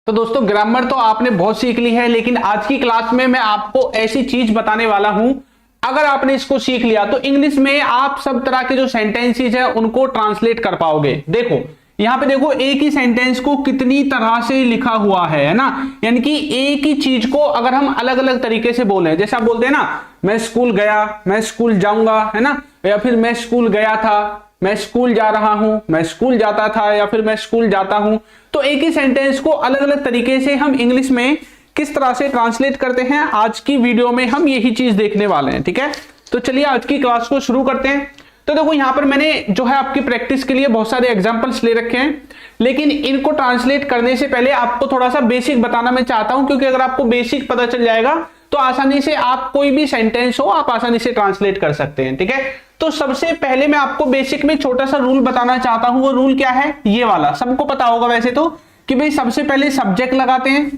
तो दोस्तों ग्रामर तो आपने बहुत सीख ली है, लेकिन आज की क्लास में मैं आपको ऐसी चीज बताने वाला हूं, अगर आपने इसको सीख लिया तो इंग्लिश में आप सब तरह के जो सेंटेंसेस है उनको ट्रांसलेट कर पाओगे। देखो यहां पे देखो एक ही सेंटेंस को कितनी तरह से लिखा हुआ है ना, यानी कि एक ही चीज को अगर हम अलग अलग तरीके से बोले, जैसे आप बोलते हैं ना मैं स्कूल गया, मैं स्कूल जाऊंगा, है ना, या फिर मैं स्कूल गया था, मैं स्कूल जा रहा हूं, मैं स्कूल जाता था, या फिर मैं स्कूल जाता हूं। तो एक ही सेंटेंस को अलग अलग तरीके से हम इंग्लिश में किस तरह से ट्रांसलेट करते हैं, आज की वीडियो में हम यही चीज देखने वाले हैं। ठीक है, तो चलिए आज की क्लास को शुरू करते हैं। तो देखो यहां पर मैंने जो है आपकी प्रैक्टिस के लिए बहुत सारे एग्जांपल्स ले रखे हैं, लेकिन इनको ट्रांसलेट करने से पहले आपको थोड़ा सा बेसिक बताना मैं चाहता हूं, क्योंकि अगर आपको बेसिक पता चल जाएगा तो आसानी से आप कोई भी सेंटेंस हो आप आसानी से ट्रांसलेट कर सकते हैं। ठीक है, तो सबसे पहले मैं आपको बेसिक में छोटा सा रूल बताना चाहता हूं। वो रूल क्या है, ये वाला सबको पता होगा वैसे तो, कि भाई सबसे पहले सब्जेक्ट लगाते हैं,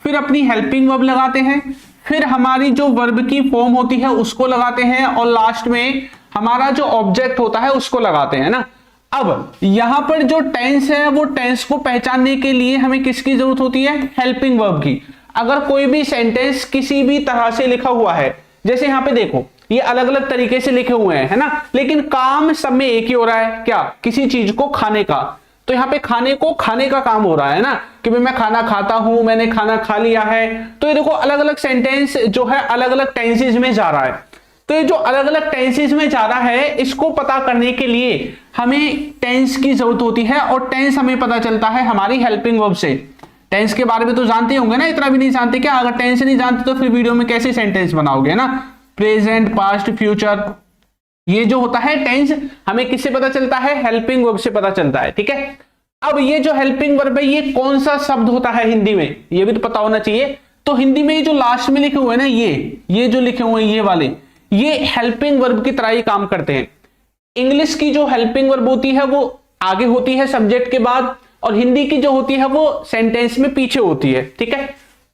फिर अपनी हेल्पिंग वर्ब लगाते हैं, फिर हमारी जो वर्ब की फॉर्म होती है उसको लगाते हैं, और लास्ट में हमारा जो ऑब्जेक्ट होता है उसको लगाते हैं ना। अब यहां पर जो टेंस है वो टेंस को पहचानने के लिए हमें किसकी जरूरत होती है, हेल्पिंग वर्ब की। अगर कोई भी सेंटेंस किसी भी तरह से लिखा हुआ है, जैसे यहां पे देखो ये अलग अलग तरीके से लिखे हुए हैं, है ना, लेकिन काम सब में एक ही हो रहा है, क्या, किसी चीज को खाने का। तो यहाँ पे खाने को खाने का काम हो रहा है ना, कि भाई मैं खाना खाता हूं, मैंने खाना खा लिया है। तो ये देखो अलग अलग सेंटेंस जो है अलग अलग टेंसेज में जा रहा है। तो ये जो अलग अलग टेंसेज में जा रहा है, इसको पता करने के लिए हमें टेंस की जरूरत होती है, और टेंस हमें पता चलता है हमारी हेल्पिंग वर्ब से। टेंस के बारे में तो जानते होंगे ना, इतना भी नहीं जानते क्या? अगर टेंस नहीं जानते तो फिर वीडियो में कैसे सेंटेंस बनाओगे ना। प्रेजेंट, पास्ट, फ्यूचर, ये जो होता है टेंस हमें किससे पता चलता है, हेल्पिंग वर्ब से पता चलता है। ठीक है, अब ये जो हेल्पिंग वर्ब है ये कौन सा शब्द होता है हिंदी में, ये भी तो पता होना चाहिए। तो हिंदी में ये जो लास्ट में लिखे हुए हैं ना, ये जो लिखे हुए हैं ये वाले, ये हेल्पिंग वर्ब की तरह ही काम करते हैं। इंग्लिश की जो हेल्पिंग वर्ब होती है वो आगे होती है सब्जेक्ट के बाद, और हिंदी की जो होती है वो सेंटेंस में पीछे होती है। ठीक है,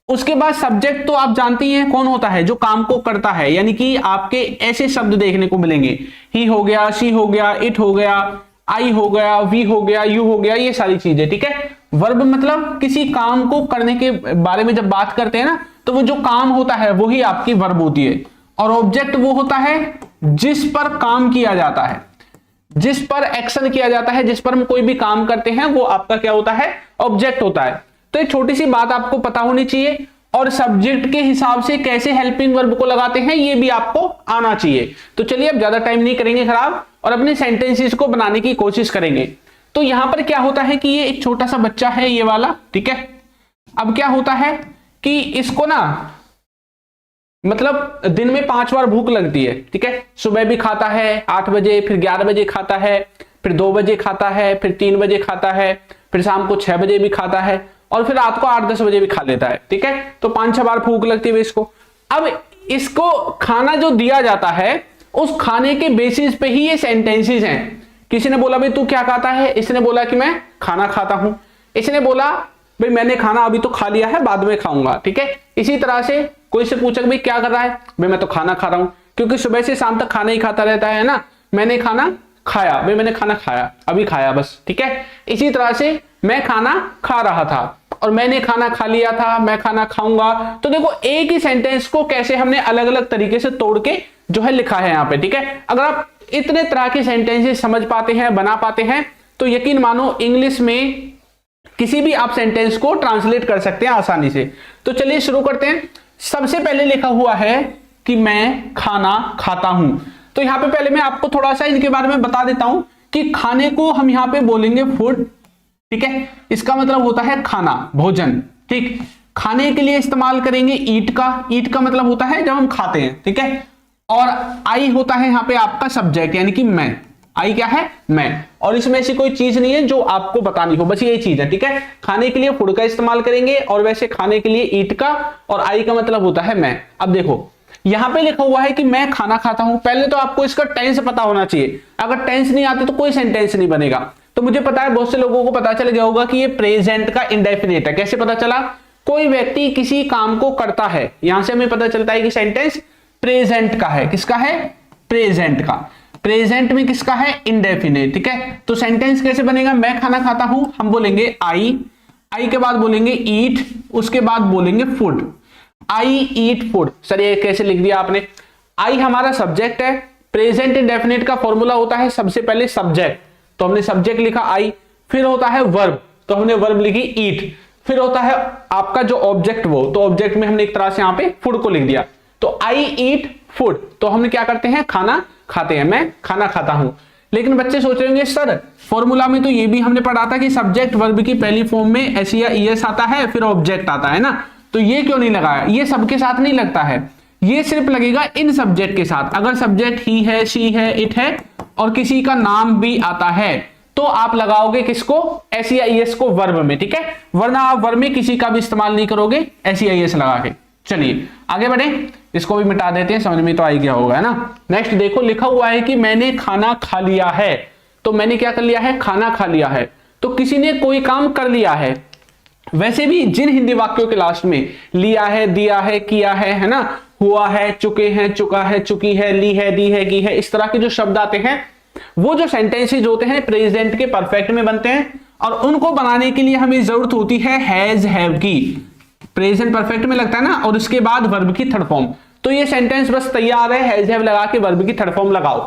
उसके बाद सब्जेक्ट तो आप जानती हैं कौन होता है, जो काम को करता है, यानी कि आपके ऐसे शब्द देखने को मिलेंगे, ही हो गया, शी हो गया, इट हो गया, आई हो गया, वी हो गया, यू हो गया, ये सारी चीजें। ठीक है, वर्ब मतलब किसी काम को करने के बारे में जब बात करते हैं ना, तो वो जो काम होता है वही आपकी वर्ब होती है, और ऑब्जेक्ट वो होता है जिस पर काम किया जाता है, जिस पर एक्शन किया जाता है, जिस पर हम कोई भी काम करते हैं वो आपका क्या होता है, ऑब्जेक्ट होता है। तो एक छोटी सी बात आपको पता होनी चाहिए, और सब्जेक्ट के हिसाब से कैसे हेल्पिंग वर्ब को लगाते हैं ये भी आपको आना चाहिए। तो चलिए अब ज्यादा टाइम नहीं करेंगे खराब, और अपने सेंटेंसेस को बनाने की कोशिश करेंगे। तो यहां पर क्या होता है कि ये एक छोटा सा बच्चा है ये वाला। ठीक है, अब क्या होता है कि इसको ना मतलब दिन में 5 बार भूख लगती है। ठीक है, सुबह भी खाता है 8 बजे, फिर 11 बजे खाता है, फिर 2 बजे खाता है, फिर 3 बजे खाता है, फिर शाम को 6 बजे भी खाता है, और फिर रात को 8-10 बजे भी खा लेता है। ठीक है, तो 5-6 बार भूख लगती है इसको। अब इसको खाना जो दिया जाता है उस खाने के बेसिस पे ही ये सेंटेंसेस हैं। किसी ने बोला भाई तू क्या खाता है, इसने बोला कि मैं खाना खाता हूं, इसने बोला भाई मैंने खाना अभी तो खा लिया है बाद में खाऊंगा। ठीक है, इसी तरह से कोई से पूछा भाई क्या कर रहा है, भाई मैं तो खाना खा रहा हूं, क्योंकि सुबह से शाम तक खाना ही खाता रहता है ना। मैंने खाना खाया, भाई मैंने खाना खाया, अभी खाया बस। ठीक है, इसी तरह से मैं खाना खा रहा था, और मैंने खाना खा लिया था, मैं खाना खाऊंगा। तो देखो एक ही सेंटेंस को कैसे हमने अलग अलग तरीके से तोड़ के जो है लिखा है यहाँ पे। ठीक है, अगर आप इतने तरह के सेंटेंसेस समझ पाते हैं, बना पाते हैं, तो यकीन मानो इंग्लिश में किसी भी आप सेंटेंस को ट्रांसलेट कर सकते हैं आसानी से। तो चलिए शुरू करते हैं। सबसे पहले लिखा हुआ है कि मैं खाना खाता हूं। तो यहां पे पहले मैं आपको थोड़ा सा इनके बारे में बता देता हूं कि खाने को हम यहां पे बोलेंगे फूड। ठीक है, इसका मतलब होता है खाना, भोजन। ठीक, खाने के लिए इस्तेमाल करेंगे ईट का। ईट का मतलब होता है जब हम खाते हैं। ठीक है, और आई होता है यहां पे आपका सब्जेक्ट, यानी कि मैं। आई क्या है, मैं, और इसमें ऐसी कोई चीज नहीं है जो आपको बतानी हो, बस यही चीज है। ठीक है, खाने के लिए फूड का इस्तेमाल करेंगे, और वैसे खाने के लिए ईट का, और आई का मतलब होता है मैं। अब देखो यहां पे लिखा हुआ है कि मैं खाना खाता हूं, पहले तो आपको इसका टेंस पता होना चाहिए। अगर टेंस नहीं आती तो कोई सेंटेंस नहीं बनेगा। तो मुझे पता है बहुत से लोगों को पता चल गया होगा कि ये प्रेजेंट का इंडेफिनिट है। कैसे पता चला, कोई व्यक्ति किसी काम को करता है, यहां से हमें पता चलता है कि सेंटेंस प्रेजेंट का है। किसका है, प्रेजेंट का। प्रेजेंट में किसका है, इंडेफिनिट। ठीक है, तो सेंटेंस कैसे बनेगा, मैं खाना खाता हूं, हम बोलेंगे आई आई के बाद बोलेंगे ईट, उसके बाद बोलेंगे फूड। आई ईट फूड। सर ये कैसे लिख दिया आपने? आई हमारा सब्जेक्ट है, प्रेजेंट इंडेफिनिट का फॉर्मूला होता है सबसे पहले सब्जेक्ट, तो हमने सब्जेक्ट लिखा आई, फिर होता है वर्ब, तो हमने वर्ब लिखी ईट, फिर होता है आपका जो ऑब्जेक्ट वो, तो ऑब्जेक्ट में हमने एक तरह से यहां पे फूड को लिख दिया। तो आई ईट फूड, तो हम क्या करते हैं? खाना खाते हैं, मैं खाना खाता हूं। लेकिन बच्चे सोच रहे होंगे सर फॉर्मूला में तो ये भी हमने पढ़ा था कि सब्जेक्ट वर्ब की पहली फॉर्म में एस या ईएस आता है, फिर ऑब्जेक्ट आता है ना, तो ये क्यों नहीं लगाया? ये सबके साथ नहीं लगता है, ये सिर्फ लगेगा इन सब्जेक्ट के साथ। अगर सब्जेक्ट ही है, शी है, इट है और किसी का नाम भी आता है तो आप लगाओगे किसको? एस या ईएस को वर्ब में, ठीक है, वरना आप वर्ब में किसी का भी इस्तेमाल नहीं करोगे एस या ईएस लगा के। चलिए आगे बढ़े, इसको भी मिटा देते हैं, समझ में तो आ गया होगा, है ना। नेक्स्ट देखो, लिखा हुआ है कि मैंने खाना खा लिया है, तो मैंने क्या कर लिया है? खाना खा लिया है, तो किसी ने कोई काम कर लिया है। वैसे भी जिन हिंदी वाक्यों के लास्ट में लिया है, दिया है, किया है ना, हुआ है, चुके हैं, चुका है, चुकी है, ली है, दी है, की है, इस तरह के जो शब्द आते हैं वो जो सेंटेंसेज होते हैं प्रेजेंट के परफेक्ट में बनते हैं, और उनको बनाने के लिए हमें जरूरत होती है हैज हैव की। प्रेजेंट परफेक्ट में लगता है ना, और उसके बाद वर्ब की थर्ड फॉर्म। तो ये सेंटेंस बस तैयार है, हैज हैव लगा के वर्ब की थर्ड फॉर्म लगाओ।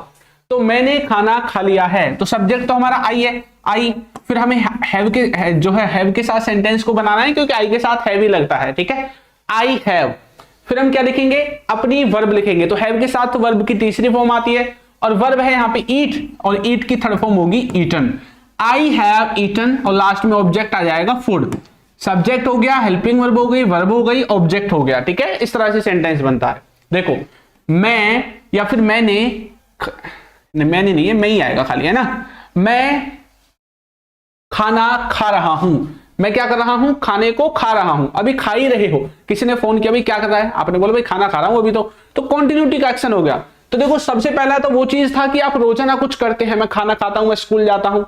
तो मैंने खाना खा लिया है, तो सब्जेक्ट तो हमारा आई है, आई, फिर हमें हैव के जो है हैव के साथ सेंटेंस को बनाना है, क्योंकि आई के साथ हैव ही लगता है, ठीक है, आई हैव। फिर हम क्या लिखेंगे? अपनी वर्ब लिखेंगे, तो हैव के साथ वर्ब की तीसरी फॉर्म आती है, और वर्ब है यहाँ पे ईट, और ईट की थर्ड फॉर्म होगी ईटन। आई हैव ईटन, और लास्ट में ऑब्जेक्ट आ जाएगा फूड। सब्जेक्ट हो गया, हेल्पिंग वर्ब हो गई, वर्ब हो गई, ऑब्जेक्ट हो गया, ठीक है। इस तरह से सेंटेंस बनता है। देखो मैं या फिर मैंने नहीं है, मैं ही आएगा खाली, है ना। मैं खाना खा रहा हूं, मैं क्या कर रहा हूं? खाने को खा रहा हूं। अभी खा ही रहे हो, किसी ने फोन किया, भाई क्या कर रहा है? आपने बोला भाई खाना खा रहा हूं अभी, तो कंटिन्यूटी का एक्शन हो गया। तो देखो सबसे पहला तो वो चीज था कि आप रोजाना कुछ करते हैं, मैं खाना खाता हूं, मैं स्कूल जाता हूं।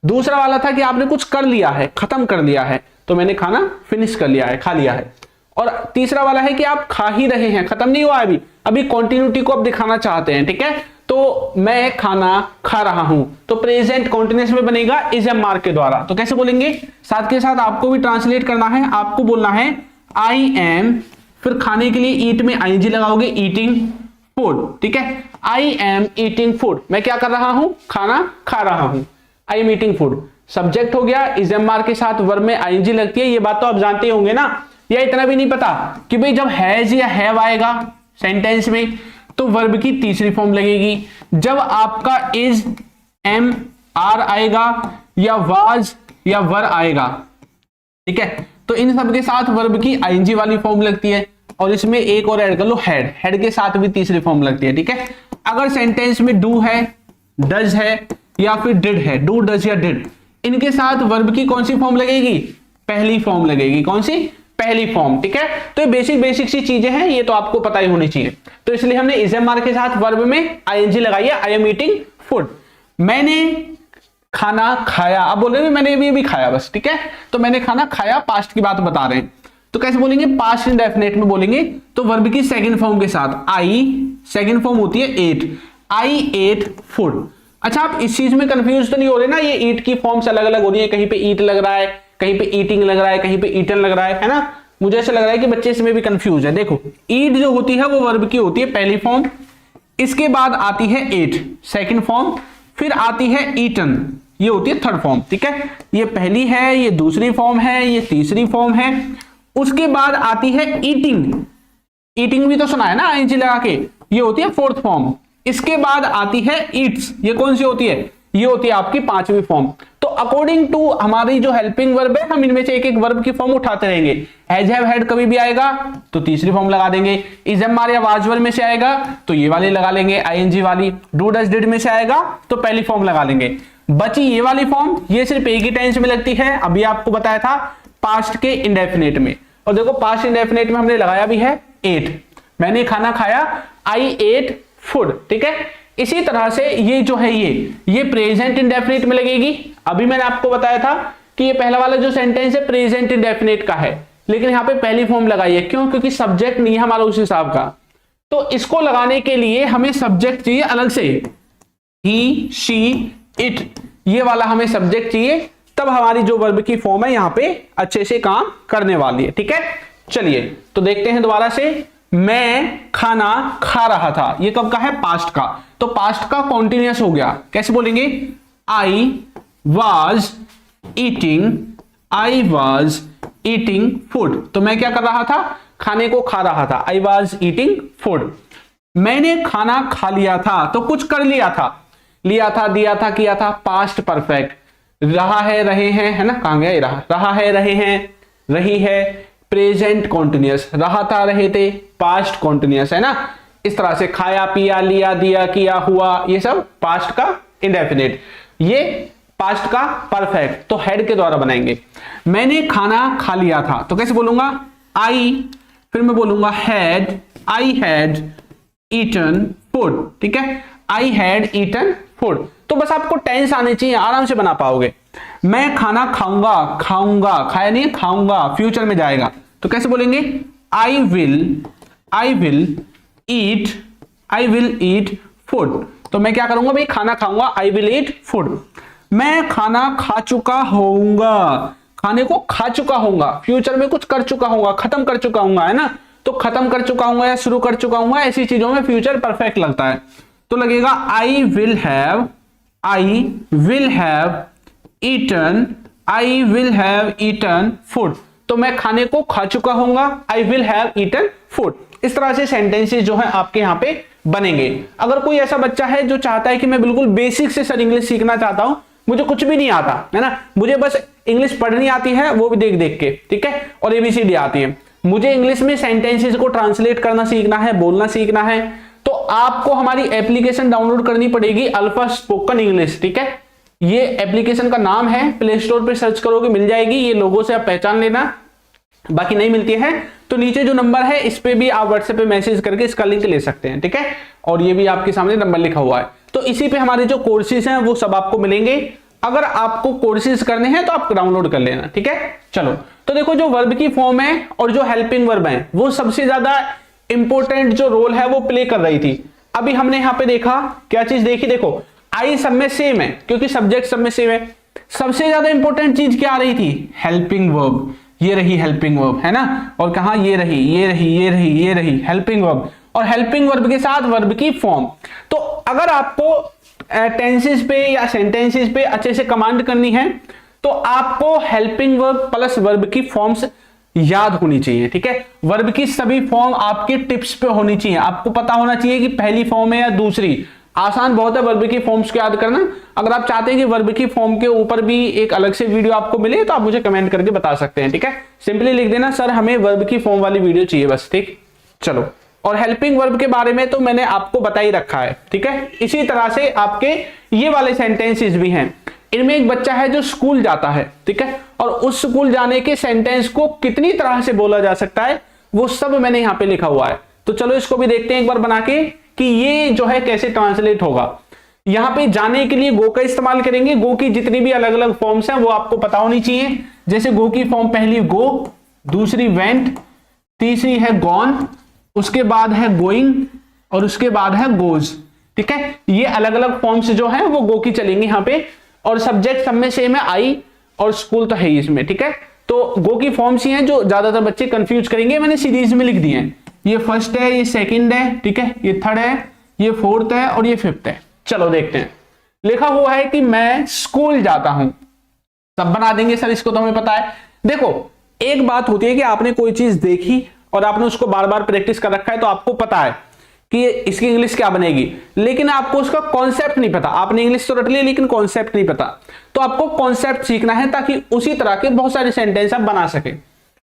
दूसरा वाला था कि आपने कुछ कर लिया है, खत्म कर लिया है, तो मैंने खाना फिनिश कर लिया है, खा लिया है। और तीसरा वाला है कि आप खा ही रहे हैं, खत्म नहीं हुआ अभी कंटिन्यूटी को आप दिखाना चाहते हैं, ठीक है। तो मैं खाना खा रहा हूं, तो प्रेजेंट कॉन्टिन्यूअस में बनेगा इज एम मार्क के द्वारा। तो कैसे बोलेंगे? साथ के साथ आपको भी ट्रांसलेट करना है, आपको बोलना है आई एम, फिर खाने के लिए ईट में आईएनजी लगाओगे, ईटिंग फूड, ठीक है। आई एम ईटिंग फूड, मैं क्या कर रहा हूं? खाना खा रहा हूं, I am eating food. Subject हो गया, इज एम मार्क के साथ वर्ब में आईएनजी लगती है, ये बात तो आप जानते होंगे ना। या इतना भी नहीं पता कि भाई जब हैज या हैव आएगा सेंटेंस में तो वर्ब की तीसरी फॉर्म लगेगी, जब आपका इज एम आर आएगा या वाज या वर आएगा, ठीक है, तो इन सब के साथ वर्ब की आईएनजी वाली फॉर्म लगती है। और इसमें एक और ऐड कर लो, हेड, हेड के साथ भी तीसरी फॉर्म लगती है, ठीक है। अगर सेंटेंस में डू है, डज है या फिर डिड है, डू डज या डिड, इनके साथ वर्ब की कौन सी फॉर्म लगेगी? पहली फॉर्म लगेगी। कौन सी? पहली फॉर्म, ठीक है। तो ये बेसिक सी चीजें हैं, ये तो आपको पता ही होनी चाहिए। तो इसलिए हमने इज एम आर के साथ वर्ब में आईएनजी लगाई है, आई एम ईटिंग फूड। मैंने खाना खाया, अब बोल रहे हैं मैंने भी खाया बस, ठीक है। तो मैंने खाना खाया, पास्ट की बात बता रहे हैं, तो कैसे बोलेंगे? पास्ट इंडेफिनिट में बोलेंगे, तो वर्ब की सेकंड फॉर्म के साथ आई, सेकंड फॉर्म होती है एट, आई एट फूड। अच्छा, आप इस चीज में कंफ्यूज तो नहीं हो रहे ना, ये ईट की फॉर्म्स अलग अलग हो रही है, कहीं पे ईट लग रहा है, कहीं पे ईटिंग लग रहा है, कहीं पे ईटन लग रहा है ना। मुझे ऐसा लग रहा है कि बच्चे इसमें भी कंफ्यूज है। देखो ईट जो होती है वो वर्ब की होती है पहली फॉर्म, इसके बाद आती है एट सेकंड फॉर्म, फिर आती है ईटन, ये होती है थर्ड फॉर्म, ठीक है। ये पहली है, ये दूसरी फॉर्म है, ये तीसरी फॉर्म है। उसके बाद आती है ईटिंग, ईटिंग भी तो सुना है ना आईएनजी लगा के, ये होती है फोर्थ फॉर्म। इसके बाद आती है ईट्स, ये कौन सी होती है? ये होती है आपकी पांचवी फॉर्म। तो अकॉर्डिंग टू हमारी जो हेल्पिंग वर्ब है, हम इनमें से एक एक वर्ब की फॉर्म उठाते रहेंगे। हैज हैव हैड कभी भी आएगा तो तीसरी फॉर्म लगा देंगे, इज एम आर या वाज वर में से आएगा तो ये वाली लगा लेंगे आईएनजी वाली, डू डज डिड में से आएगा तो पहली फॉर्म लगा लेंगे। बची ये वाली फॉर्म, ये सिर्फ एक ही टेंस में लगती है, अभी आपको बताया था पास्ट के इंडेफिनिट में। और देखो पास्ट इंडेफिनिट में हमने लगाया भी है एट, मैंने खाना खाया, आई एट फूड, ठीक है। इसी तरह से ये जो है ये प्रेजेंट इंडेफिनिट में लगेगी। अभी मैंने आपको बताया था कि ये पहला वाला जो सेंटेंस है प्रेजेंट इंडेफिनिट का है, लेकिन यहाँ पे पहली फॉर्म लगाई है, क्यों? क्योंकि सब्जेक्ट नहीं है हमारा उस हिसाब का। तो इसको लगाने के लिए हमें सब्जेक्ट चाहिए अलग से, ही शी इट, ये वाला हमें सब्जेक्ट चाहिए, तब हमारी जो वर्ब की फॉर्म है यहां पे अच्छे से काम करने वाली है। ठीक है, चलिए तो देखते हैं दोबारा से। मैं खाना खा रहा था, ये कब का है? पास्ट का। तो पास्ट का कॉन्टिन्यूअस हो गया, कैसे बोलेंगे? I was eating food. तो मैं क्या कर रहा था? खाने को खा रहा था। I was eating food. मैंने खाना खा लिया था, तो कुछ कर लिया था, लिया था, दिया था, किया था, पास्ट परफेक्ट। रहा है, रहे हैं, है ना, कहां गया ये? रहा है, रहे हैं, रही है, प्रेजेंट कॉन्टिन्यूअस। रहा था, रहे थे, पास्ट कॉन्टिन्यूअस, है ना। इस तरह से खाया, पिया, लिया, दिया, किया, हुआ, ये सब पास्ट का इंडेफिनिट, ये पास्ट का परफेक्ट। तो हेड के द्वारा बनाएंगे। मैंने खाना खा लिया था, तो कैसे बोलूंगा? आई, फिर मैं बोलूंगा had, I had eaten food. ठीक है, आई हैड ईटन फूड। तो बस आपको टेंस आने चाहिए, आराम से बना पाओगे। मैं खाना खाऊंगा, खाऊंगा, खाया नहीं, खाऊंगा, फ्यूचर में जाएगा, तो कैसे बोलेंगे? I will eat food. तो मैं क्या करूंगा भाई? खाना खाऊंगा, आई विल ईट फूड। मैं खाना खा चुका होऊंगा, खाने को खा चुका होऊंगा, फ्यूचर में कुछ कर चुका होऊंगा, खत्म कर चुका होऊंगा, है ना। तो खत्म कर चुका होऊंगा या शुरू कर चुका होऊंगा, ऐसी चीजों में फ्यूचर परफेक्ट लगता है। तो लगेगा I will have eaten food. तो मैं खाने को खा चुका होऊंगा, I will have eaten food. इस तरह से सेंटेंसेस जो है आपके यहाँ पे बनेंगे। अगर कोई ऐसा बच्चा है जो चाहता है कि मैं बिल्कुल बेसिक से सर इंग्लिश सीखना चाहता हूं, मुझे कुछ भी नहीं आता, है ना, मुझे बस इंग्लिश पढ़नी आती है, वो भी देख देख के, ठीक है, और एबीसीडी आती है, मुझे इंग्लिश में सेंटेंसेस को ट्रांसलेट करना सीखना है, बोलना सीखना है, तो आपको हमारी एप्लीकेशन डाउनलोड करनी पड़ेगी, अल्फा स्पोकन इंग्लिश। ठीक है, ये एप्लीकेशन का नाम है, प्ले स्टोर पे सर्च करोगे मिल जाएगी, ये लोगो से आप पहचान लेना, बाकी नहीं मिलती है तो नीचे जो नंबर है इस पे भी आप व्हाट्सएप पे मैसेज करके इसका लिंक ले सकते हैं। ठीक है, और ये भी आपके सामने नंबर लिखा हुआ है, तो इसी पे हमारे जो कोर्सेज हैं वो सब आपको मिलेंगे। अगर आपको कोर्सेज करने हैं तो आप डाउनलोड कर लेना। ठीक है, चलो तो देखो जो वर्ब की फॉर्म है और जो हेल्पिंग वर्ब है वो सबसे ज्यादा इंपॉर्टेंट जो रोल है वो प्ले कर रही थी। अभी हमने यहाँ पे देखा, क्या चीज देखी? देखो आई सब में सेम है क्योंकि सब्जेक्ट सब में सेम है। सबसे ज्यादा इंपॉर्टेंट चीज क्या आ रही थी? Helping verb. ये रही हेल्पिंग वर्ब, है ना, और कहा ये रही हेल्पिंग वर्ब, और हेल्पिंग वर्ब के साथ वर्ब की फॉर्म। तो अगर आपको टेंसेस पे या सेंटेंसेस पे अच्छे से कमांड करनी है तो आपको हेल्पिंग वर्ब प्लस वर्ब की फॉर्म्स याद होनी चाहिए। ठीक है, वर्ब की सभी फॉर्म आपके टिप्स पे होनी चाहिए, आपको पता होना चाहिए कि पहली फॉर्म है या दूसरी। आसान बहुत है वर्ब की फॉर्म्स को याद करना। अगर आप चाहते हैं कि वर्ब की फॉर्म के ऊपर भी एक अलग से वीडियो आपको मिले तो आप मुझे कमेंट करके बता सकते हैं। ठीक है, सिंपली लिख देना सर हमें वर्ब की फॉर्म वाली वीडियो चाहिए बस। ठीक, चलो, और हेल्पिंग वर्ब के बारे में तो मैंने आपको बता ही रखा है। ठीक है, इसी तरह से आपके ये वाले सेंटेंसेस भी हैं। इनमें एक बच्चा है जो स्कूल जाता है, ठीक है, और उस स्कूल जाने के सेंटेंस को कितनी तरह से बोला जा सकता है वो सब मैंने यहाँ पे लिखा हुआ है। तो चलो इसको भी देखते हैं एक बार बना के कि ये जो है कैसे ट्रांसलेट होगा। यहाँ पे जाने के लिए गो का इस्तेमाल करेंगे। गो की जितनी भी अलग अलग फॉर्म्स हैं वो आपको पता होनी चाहिए। जैसे गो की फॉर्म पहली गो, दूसरी वेंट, तीसरी है गॉन, उसके बाद है गोइंग और उसके बाद है गोज। ठीक है, ये अलग अलग फॉर्म्स जो है वो गो की चलेंगी यहाँ पे, और सब्जेक्ट सब में सेम है आई, और स्कूल तो है ही इसमें। ठीक है, तो गो की फॉर्म्स ही हैं जो ज्यादातर बच्चे कंफ्यूज करेंगे, मैंने सीरीज में लिख दिए हैं। ये फर्स्ट है, ये सेकंड है, ठीक है, ये थर्ड है, ये फोर्थ है और ये फिफ्थ है। चलो देखते हैं। लिखा हुआ है कि मैं स्कूल जाता हूं, सब बना देंगे सर इसको तो हमें पता है। देखो एक बात होती है कि आपने कोई चीज देखी और आपने उसको बार बार प्रैक्टिस कर रखा है तो आपको पता है कि इसकी इंग्लिश क्या बनेगी, लेकिन आपको उसका कॉन्सेप्ट नहीं पता। आपने इंग्लिश तो रट ली लेकिन कॉन्सेप्ट नहीं पता, तो आपको कॉन्सेप्ट सीखना है ताकि उसी तरह के बहुत सारे सेंटेंस आप बना सके।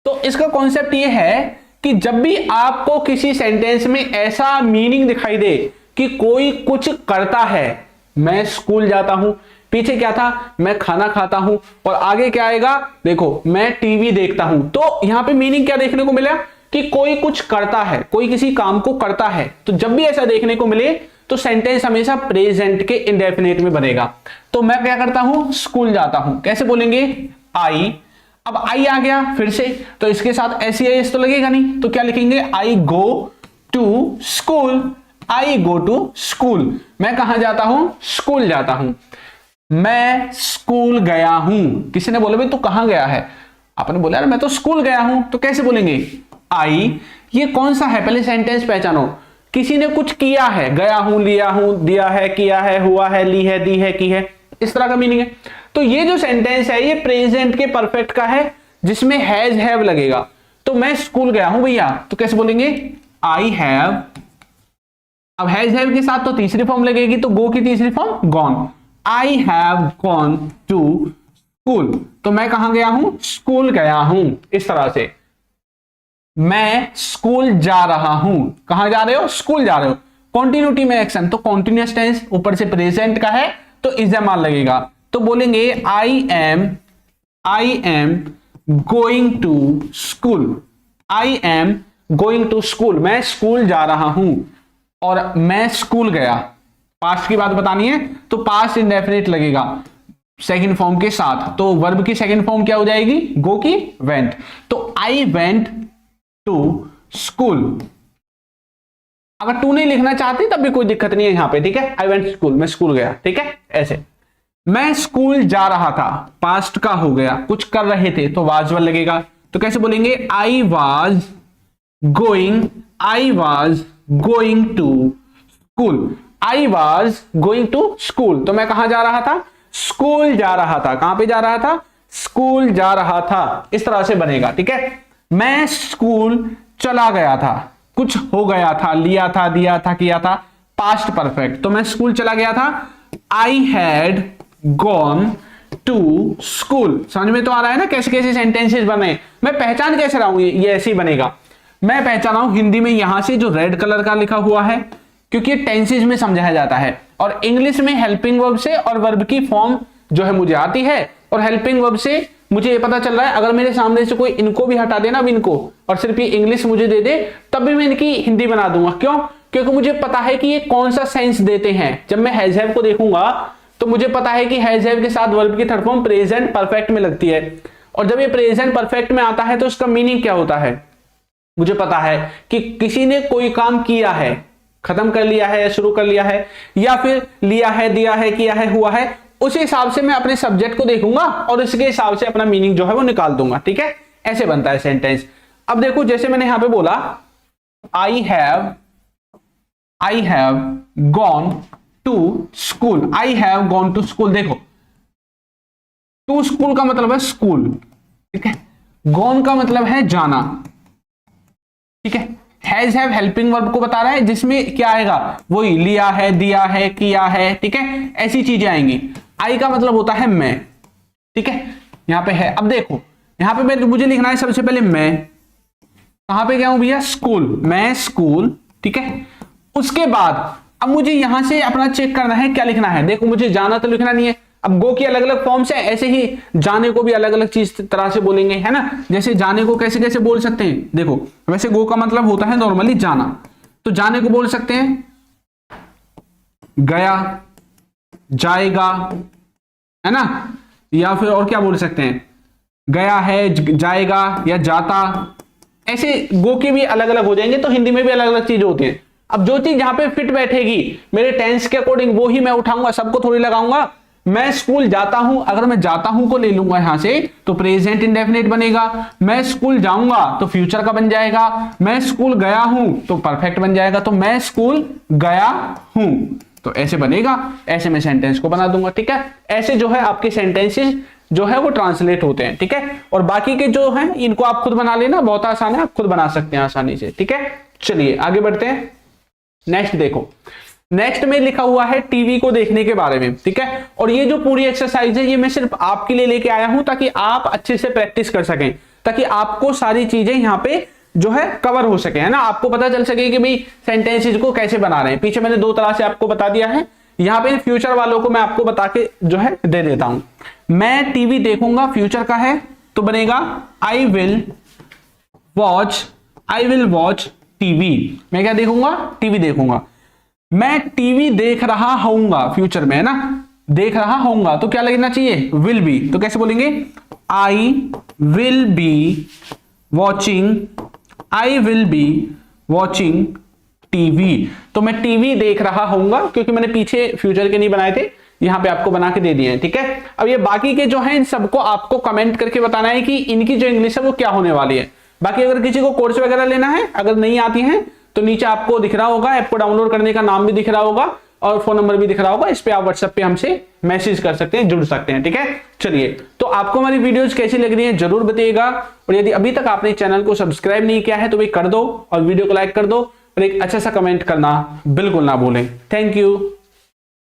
तो इसका कॉन्सेप्ट ये है कि जब भी आपको किसी सेंटेंस में ऐसा मीनिंग दिखाई दे कि कोई कुछ करता है, मैं स्कूल जाता हूं, पीछे क्या था, मैं खाना खाता हूं, और आगे क्या आएगा, देखो मैं टीवी देखता हूं, तो यहां पे मीनिंग क्या देखने को मिला कि कोई कुछ करता है, कोई किसी काम को करता है। तो जब भी ऐसा देखने को मिले तो सेंटेंस हमेशा प्रेजेंट के इंडेफिनिट में बनेगा। तो मैं क्या करता हूं, स्कूल जाता हूं, कैसे बोलेंगे, आई। अब आई आ गया फिर से, तो इसके साथ एस तो लगेगा नहीं, तो क्या लिखेंगे, I go to school. I go to school, मैं कहां जाता हूं, स्कूल जाता हूं। मैं स्कूल गया हूं। किसी ने बोला भाई तू कहां गया है, आपने बोला यार मैं तो स्कूल गया हूं, तो कैसे बोलेंगे आई। ये कौन सा है, पहले सेंटेंस पहचानो। किसी ने कुछ किया है, गया हूं, लिया हूं, दिया है, किया है, हुआ है, ली है, दी है, की है, इस तरह का मीनिंग है। तो ये जो सेंटेंस है ये प्रेजेंट के परफेक्ट का है जिसमें हैज हैव लगेगा। तो मैं स्कूल गया हूं भैया, तो कैसे बोलेंगे आई हैव। अब हैज हैव के साथ तो तीसरी फॉर्म लगेगी, तो गो की तीसरी form gone. I have gone to school, तो मैं कहां गया हूं, स्कूल गया हूं। इस तरह से मैं स्कूल जा रहा हूं, कहां जा रहे हो, स्कूल जा रहे हो। कॉन्टिन्यूटी में एक्शन, तो कॉन्टिन्यूअस टेंस ऊपर से प्रेजेंट का है तो इज एम आर लगेगा, तो बोलेंगे I am going to school. I am going to school, मैं स्कूल जा रहा हूं। और मैं स्कूल गया, पास्ट की बात बतानी है तो पास्ट इंडेफिनिट लगेगा सेकंड फॉर्म के साथ। तो वर्ब की सेकंड फॉर्म क्या हो जाएगी, गो की वेंट। तो आई वेंट टू स्कूल। अगर टू नहीं लिखना चाहते तब भी कोई दिक्कत नहीं है यहां पे, ठीक है। आई वेंट स्कूल, मैं स्कूल गया, ठीक है। ऐसे मैं स्कूल जा रहा था, पास्ट का हो गया, कुछ कर रहे थे तो वाज वाला लगेगा, तो कैसे बोलेंगे I was going to school. I was going to school, तो मैं कहां जा रहा था, स्कूल जा रहा था। कहां पे जा रहा था, स्कूल जा रहा था। इस तरह से बनेगा, ठीक है। मैं स्कूल चला गया था, कुछ हो गया था, लिया था, दिया था, किया था, पास्ट परफेक्ट, तो मैं स्कूल चला गया था। I had gone to school. समझ में तो आ रहा है ना कैसे कैसे सेंटेंसेस बने। मैं पहचान कैसे रहा हूं, ये ऐसे ही बनेगा। मैं पहचान रहा हूं हिंदी में यहां से जो रेड कलर का लिखा हुआ है, क्योंकि ये टेंसेज में समझाया जाता है, और इंग्लिश में हेल्पिंग वर्ब से और वर्ब की फॉर्म जो है मुझे आती है, और हेल्पिंग वर्ब से मुझे ये पता चल रहा है अगर मेरे सामने से कोई इनको भी हटा देना, अब इनको, और सिर्फ ये इंग्लिश मुझे दे दे, तब भी मैं इनकी हिंदी बना दूंगा। क्यों, क्योंकि मुझे पता है कि ये कौन सा सेंस देते हैं। जब मैं हैज हैव को देखूंगा तो मुझे पता है कि हैज हैव के साथ वर्ब की थर्ड फॉर्म प्रेजेंट परफेक्ट में लगती है, और जब ये प्रेजेंट परफेक्ट में आता है तो उसका मीनिंग क्या होता है, मुझे पता है कि किसी ने कोई काम किया है, खत्म कर लिया है या शुरू कर लिया है, या फिर लिया है, दिया है, किया है, हुआ है। उस हिसाब से मैं अपने सब्जेक्ट को देखूंगा और इसके हिसाब से अपना मीनिंग जो है वो निकाल दूंगा, ठीक है। ऐसे बनता है सेंटेंस। अब देखो जैसे मैंने यहां पे बोला I have gone to school. I have gone to school, देखो टू स्कूल का मतलब है स्कूल, ठीक है। गॉन का मतलब है जाना, ठीक है। हैज हैव हेल्पिंग वर्ब को बता रहा है जिसमें क्या आएगा, वही लिया है, दिया है, किया है, ठीक है, ऐसी चीजें आएंगी। आई का मतलब होता है मैं, ठीक है, यहां पे है। अब देखो यहां पे मुझे लिखना है सबसे पहले मैं, कहां पे गया हूं भैया, स्कूल, मैं स्कूल, ठीक है। उसके बाद अब मुझे यहां से अपना चेक करना है क्या लिखना है। देखो मुझे जाना तो लिखना नहीं है, अब गो की अलग अलग फॉर्म्स है, ऐसे ही जाने को भी अलग अलग चीज तरह से बोलेंगे, है ना। जैसे जाने को कैसे कैसे बोल सकते हैं, देखो वैसे गो का मतलब होता है नॉर्मली जाना, तो जाने को बोल सकते हैं गया, जाएगा, है ना, या फिर और क्या बोल सकते हैं, गया है, जाएगा या जाता। ऐसे गो के भी अलग अलग हो जाएंगे, तो हिंदी में भी अलग अलग चीज होती है। अब जो चीज जहां पे फिट बैठेगी मेरे टेंस के अकॉर्डिंग वो ही मैं उठाऊंगा, सबको थोड़ी लगाऊंगा। मैं स्कूल जाता हूं, अगर मैं जाता हूं को ले लूंगा यहां से तो प्रेजेंट इंडेफिनिट बनेगा। मैं स्कूल जाऊंगा तो फ्यूचर का बन जाएगा। मैं स्कूल गया हूं तो परफेक्ट बन जाएगा। तो मैं स्कूल गया हूं, तो ऐसे बनेगा, ऐसे मैं सेंटेंस को बना दूंगा, ठीक है। ऐसे जो है आपके सेंटेंसेस जो है वो ट्रांसलेट होते हैं, ठीक है। और बाकी के जो है इनको आप खुद बना लेना, बहुत आसान है, आप खुद बना सकते हैं आसानी से, ठीक है। चलिए आगे बढ़ते हैं। नेक्स्ट देखो, नेक्स्ट में लिखा हुआ है टीवी को देखने के बारे में, ठीक है। और ये जो पूरी एक्सरसाइज है ये मैं सिर्फ आपके लिए लेके आया हूं ताकि आप अच्छे से प्रैक्टिस कर सकें, ताकि आपको सारी चीजें यहाँ पे जो है कवर हो सके, है ना। आपको पता चल सके कि भाई सेंटेंसेस को कैसे बना रहे हैं। पीछे मैंने दो तरह से आपको बता दिया है, यहाँ पे फ्यूचर वालों को मैं आपको बता के जो है दे देता हूं। मैं टीवी देखूंगा, फ्यूचर का है तो बनेगा आई विल वॉच टीवी। मैं क्या देखूंगा, टीवी देखूंगा। मैं टीवी देख रहा होऊंगा, फ्यूचर में है ना, देख रहा होऊंगा, तो क्या लगना चाहिए, विल बी। तो कैसे बोलेंगे, I will be watching TV. तो मैं टीवी देख रहा होऊंगा, क्योंकि मैंने पीछे फ्यूचर के नहीं बनाए थे, यहाँ पे आपको बना के दे दिए हैं, ठीक है। अब ये बाकी के जो हैं इन सबको आपको कमेंट करके बताना है कि इनकी जो इंग्लिश है वो क्या होने वाली है। बाकी अगर किसी को कोर्स वगैरह लेना है, अगर नहीं आती है तो नीचे आपको दिख रहा होगा, ऐप को डाउनलोड करने का नाम भी दिख रहा होगा और फोन नंबर भी दिख रहा होगा। इस पे आप व्हाट्सएप पे हमसे मैसेज कर सकते हैं, जुड़ सकते हैं, ठीक है। चलिए, तो आपको हमारी वीडियोस कैसी लग रही है जरूर बताइएगा, और यदि अभी तक आपने चैनल को सब्सक्राइब नहीं किया है तो भी कर दो और वीडियो को लाइक कर दो और एक अच्छा सा कमेंट करना बिल्कुल ना भूलें। Thank you.